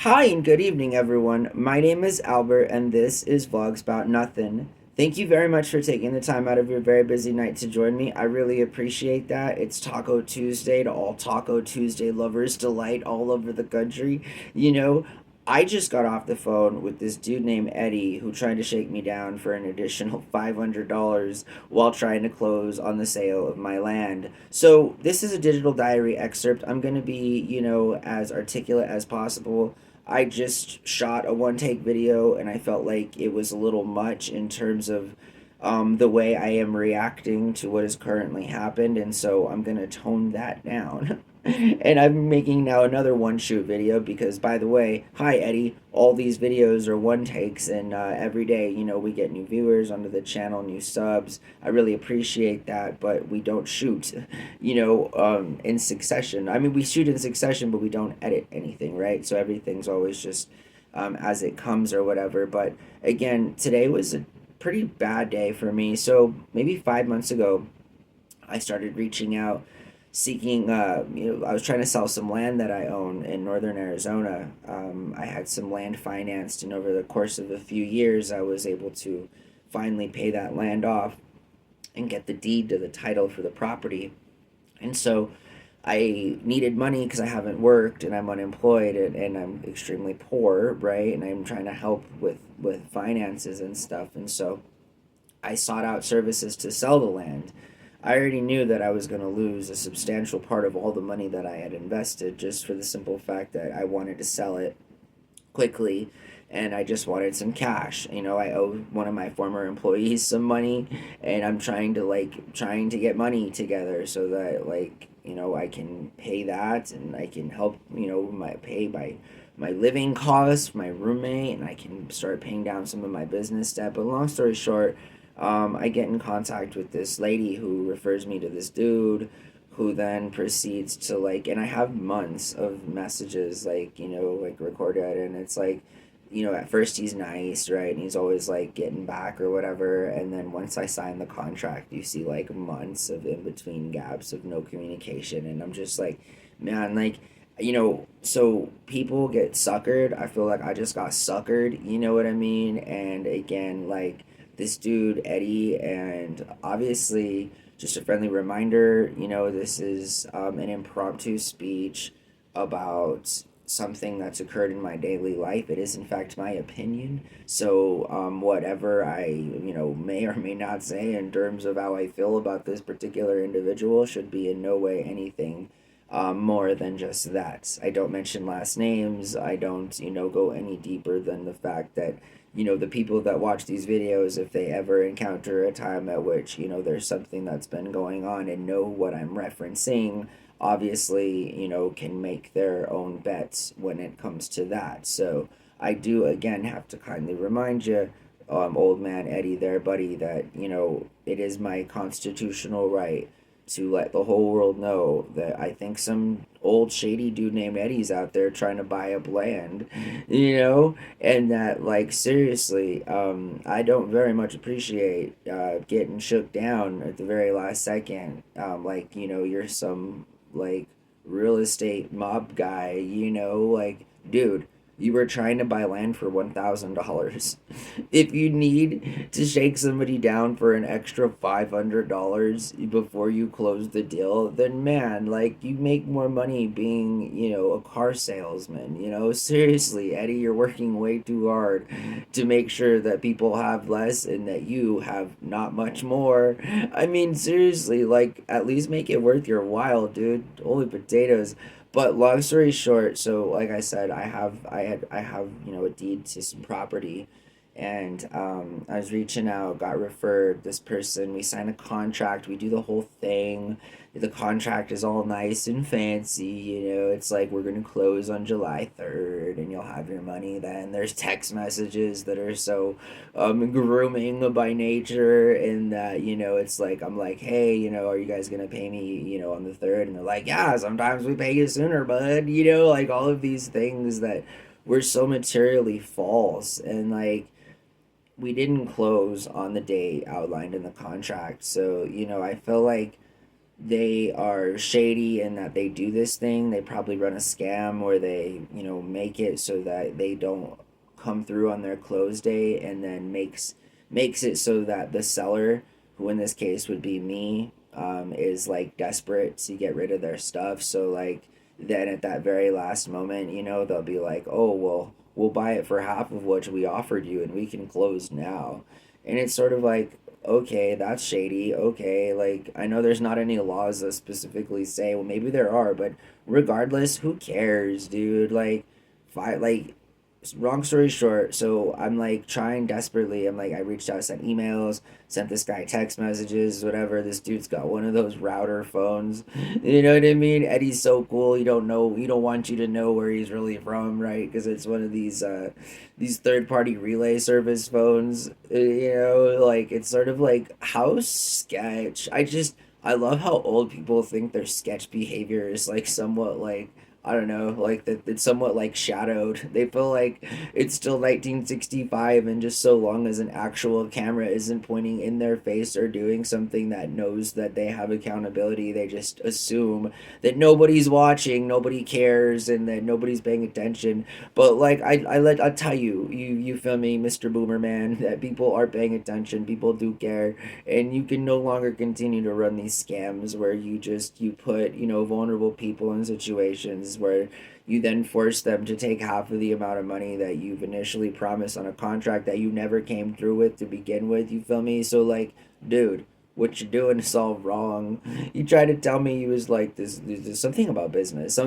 Hi and good evening, everyone. My name is Albert, and this is VlogsBoutNothin. Thank you very much for taking the time out of your very busy night to join me. I really appreciate that. It's Taco Tuesday to all Taco Tuesday lovers delight all over the country. You know, I just got off the phone with this dude named Eddie who tried to shake me down for an additional $500 while trying to close on the sale of my land. So, this is a digital diary excerpt. I'm going to be, as articulate as possible. I just shot a one take video and I felt like it was a little much in terms of the way I am reacting to what has currently happened, and so I'm gonna tone that down. And I'm making now another one shoot video because, by the way, hi Eddie, all these videos are one takes, and every day, we get new viewers onto the channel, new subs. I really appreciate that, but we don't shoot, in succession. I mean, we shoot in succession, but we don't edit anything, right? So everything's always just as it comes or whatever. But again, today was a pretty bad day for me. So maybe 5 months ago, I started reaching out, seeking. I was trying to sell some land that I own in northern Arizona. I had some land financed, and over the course of a few years, I was able to finally pay that land off and get the deed to the title for the property. And so I needed money because I haven't worked and I'm unemployed, and I'm extremely poor, right? And I'm trying to help with finances and stuff. And so I sought out services to sell the land. I already knew that I was going to lose a substantial part of all the money that I had invested just for the simple fact that I wanted to sell it quickly and I just wanted some cash. I owe one of my former employees some money, and I'm trying to get money together so that I can pay that, and I can help, my living costs, my roommate, and I can start paying down some of my business debt. But long story short, I get in contact with this lady who refers me to this dude who then proceeds to and I have months of messages recorded, and it's at first he's nice, right? And he's always getting back or whatever, and then once I sign the contract, you see months of in between gaps of no communication, and I'm just man, so people get suckered. I feel like I just got suckered, you know what I mean? And again, this dude Eddie, and obviously just a friendly reminder, this is an impromptu speech about something that's occurred in my daily life. It is, in fact, my opinion. So, whatever I, may or may not say in terms of how I feel about this particular individual should be in no way anything more than just that. I don't mention last names. I don't, go any deeper than the fact that the people that watch these videos, if they ever encounter a time at which, there's something that's been going on and know what I'm referencing, obviously, can make their own bets when it comes to that. So I do, again, have to kindly remind you, old man Eddie there, buddy, that, it is my constitutional right to let the whole world know that I think some old shady dude named Eddie's out there trying to buy up land, and that seriously, I don't very much appreciate getting shook down at the very last second. You're some real estate mob guy, dude. You were trying to buy land for $1,000. If you need to shake somebody down for an extra $500 before you close the deal, then man, you make more money being, a car salesman. Seriously, Eddie, you're working way too hard to make sure that people have less and that you have not much more. I mean, seriously, at least make it worth your while, dude. Holy potatoes. But long story short, so like I said, I have a deed to some property, and I was reaching out, got referred this person. We sign a contract, we do the whole thing. The contract is all nice and fancy, It's we're gonna close on July 3rd, and you'll have your money then. There's text messages that are so grooming by nature, and that it's I'm hey, are you guys gonna pay me on the 3rd? And they're yeah, sometimes we pay you sooner, bud. All of these things that were so materially false, and we didn't close on the date outlined in the contract. So I feel they are shady and that they do this thing. They probably run a scam where they, make it so that they don't come through on their close day, and then makes it so that the seller, who in this case would be me, is like desperate to get rid of their stuff. So like then at that very last moment, they'll be like, "Oh, well, we'll buy it for half of what we offered you and we can close now." And it's sort of like, okay, that's shady. Okay, like I know there's not any laws that specifically say, well, maybe there are, but regardless, who cares, dude? Like, like, long story short, so I'm like trying desperately. I'm like, I reached out, sent emails, sent this guy text messages, whatever. This dude's got one of those router phones. You know what I mean? Eddie's so cool. You don't know, you don't want you to know where he's really from, right? Because it's one of these third party relay service phones. Like it's sort of like how sketch. I love how old people think their sketch behavior is like somewhat like, I don't know, like that it's somewhat like shadowed. They feel like it's still 1965, and just so long as an actual camera isn't pointing in their face or doing something that knows that they have accountability, they just assume that nobody's watching, nobody cares, and that nobody's paying attention. But like I'll tell you, you feel me, Mr. Boomerman, that people are paying attention, people do care, and you can no longer continue to run these scams where you put vulnerable people in situations where you then force them to take half of the amount of money that you've initially promised on a contract that you never came through with to begin with. You feel me? So like, dude, what you're doing is all wrong. You tried to tell me you was like this something about business,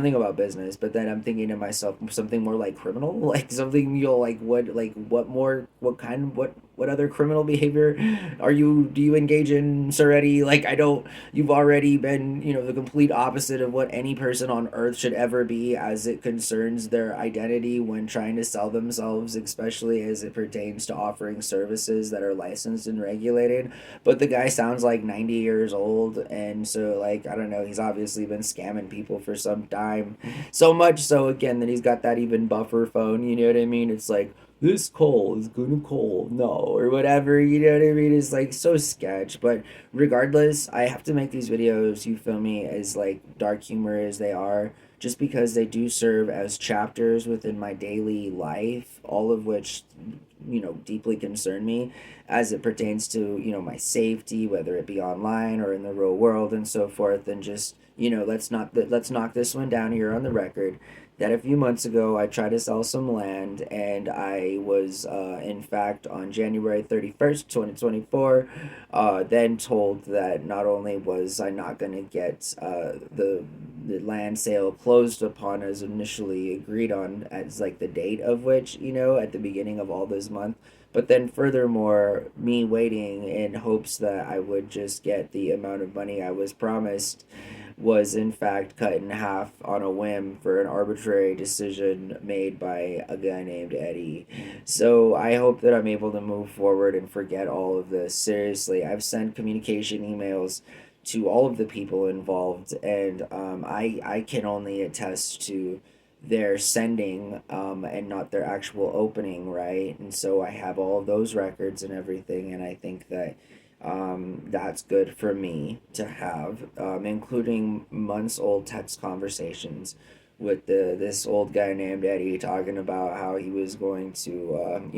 but then I'm thinking to myself something more like criminal, like something you'll like what more, what other criminal behavior do you engage in, Sir Eddie? Like I don't, you've already been, the complete opposite of what any person on earth should ever be as it concerns their identity when trying to sell themselves, especially as it pertains to offering services that are licensed and regulated. But the guy sounds like 90 years old, and so like I don't know, he's obviously been scamming people for some time, so much so again that he's got that even buffer phone. You know what I mean? It's like, this call is gonna call no, or whatever. You know what I mean? It's like so sketch. But regardless, I have to make these videos, you feel me, as like dark humor as they are, just because they do serve as chapters within my daily life, all of which deeply concern me as it pertains to my safety, whether it be online or in the real world and so forth. And just let's knock this one down here on the record that a few months ago I tried to sell some land, and I was in fact on January 31st 2024 then told that not only was I not going to get the land sale closed upon as initially agreed on as like the date of which, at the beginning of all this month, but then furthermore, me waiting in hopes that I would just get the amount of money I was promised was in fact cut in half on a whim for an arbitrary decision made by a guy named Eddie. So I hope that I'm able to move forward and forget all of this. Seriously, I've sent communication emails to all of the people involved, and I can only attest to their sending and not their actual opening, right? And so I have all of those records and everything, and I think that that's good for me to have, including months old text conversations with this old guy named Eddie talking about how he was going to,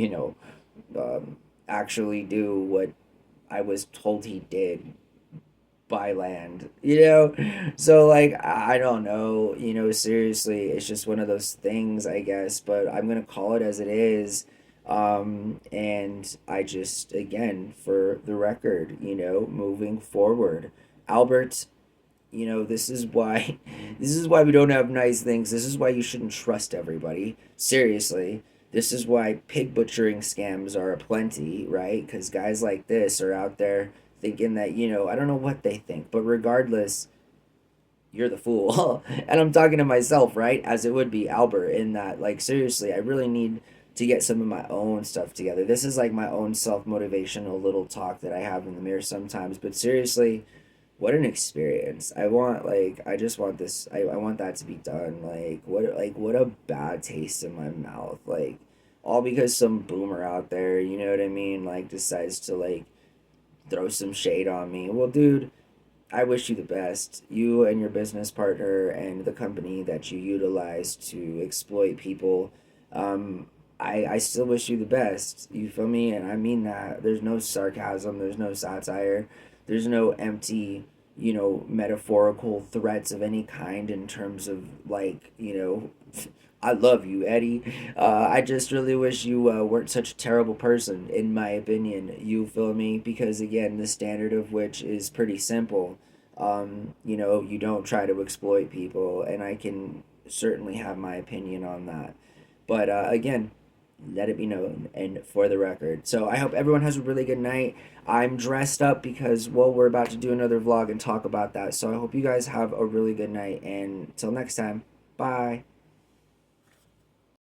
actually do what I was told he did, buy land, So, like, I don't know, seriously, it's just one of those things, I guess, but I'm gonna call it as it is. And I just, again, for the record, moving forward, Albert, this is why, this is why we don't have nice things. This is why you shouldn't trust everybody. Seriously. This is why pig butchering scams are aplenty, right? Because guys like this are out there thinking that, I don't know what they think, but regardless, you're the fool. And I'm talking to myself, right? As it would be Albert, in that, like, seriously, I really need to get some of my own stuff together. This is like my own self motivational little talk that I have in the mirror sometimes. But seriously, what an experience. I just want this, I want that to be done. What a bad taste in my mouth. Like, all because some boomer out there, you know what I mean, like, decides to, like, throw some shade on me. Well, dude, I wish you the best. You and your business partner and the company that you utilize to exploit people. Um, I still wish you the best. You feel me? And I mean that. There's no sarcasm. There's no satire. There's no empty, metaphorical threats of any kind in terms of I love you, Eddie. I just really wish you weren't such a terrible person, in my opinion. You feel me? Because again, the standard of which is pretty simple. You don't try to exploit people, and I can certainly have my opinion on that. But again, let it be known and for the record. So I hope everyone has a really good night. I'm dressed up because, well, we're about to do another vlog and talk about that. So I hope you guys have a really good night. And till next time, bye.